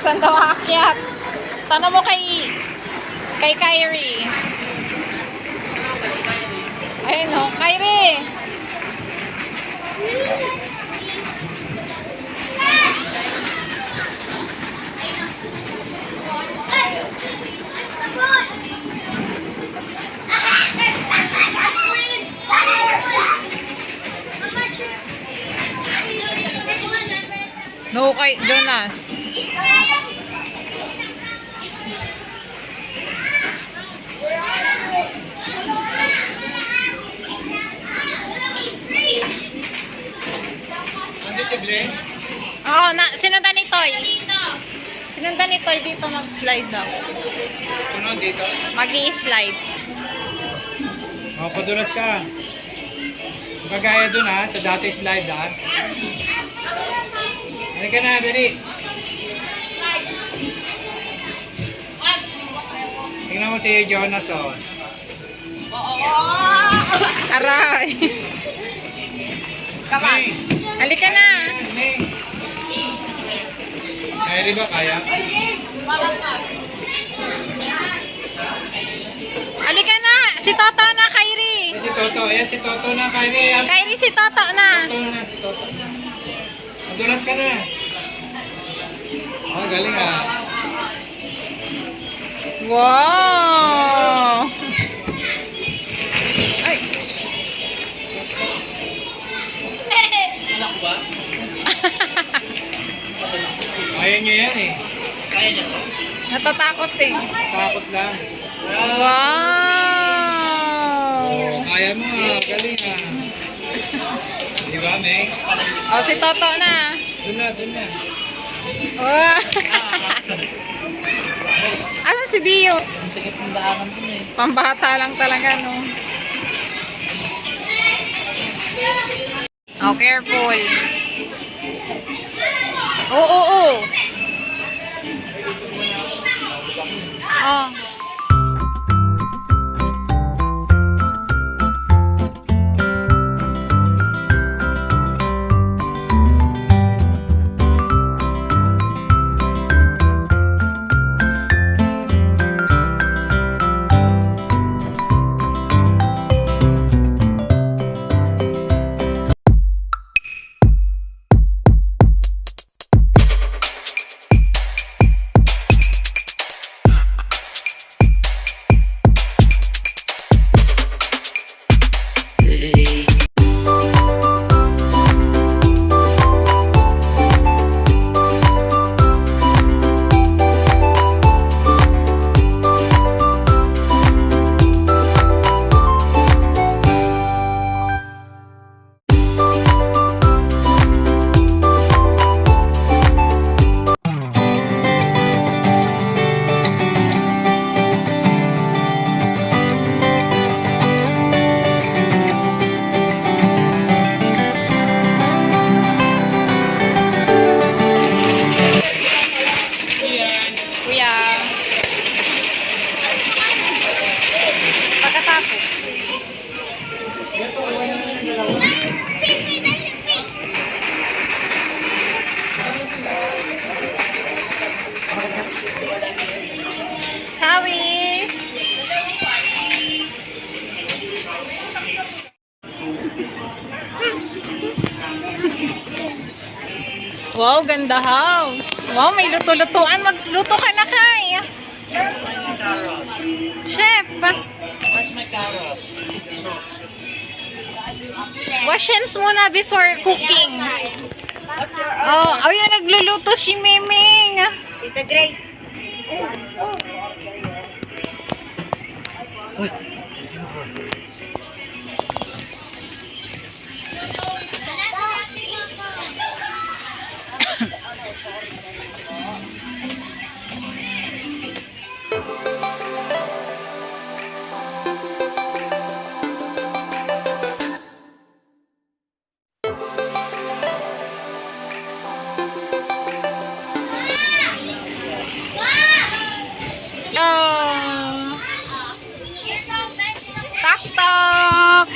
Saan daw aakyat? Tanong mo kay Kyrie. Ayun o, Kyrie. No, kay Jonas. Oo, sinundan ni Toy. Sinundan ni Toy dito mag-slide daw. Ano dito? Mag-i-slide. O, padulas ka. Pagkaya dun ha, sa dati slide ha. Halika na, dali. Tingnan mo si Jonas o. Aray. Come on. Halika na. Kaya ba kaya? Halika na. Si Toto na, Kyrie. Si Toto. Ayan si Toto na, Kyrie. Kyrie, si Toto na. Toto na, si Toto. Padulas ka na. Oh, galing ah. Wow. Ay. Anak ba? Kaya niya yan eh. Kaya niya to? Natatakot eh. Takot lang. Wow. Oh, kaya mo ah. Galing ah. Diba, Meg? Oh, si Toto na. Doon na, doon na. Oh. Asan si Dio? Ang sakit ng daanan dun eh. Pambata lang talaga, no? Oh, careful. Oh, oh, oh. Oh. Howie! Wow, ganda house. Wow, may luto-lutuan. Magluto ka na, Kai. Chef. Where's my carrot? Wash hands muna before cooking. Oh, ayun, nagluluto si Miming. Tita Grace. Uy. Oh. Tak-tak.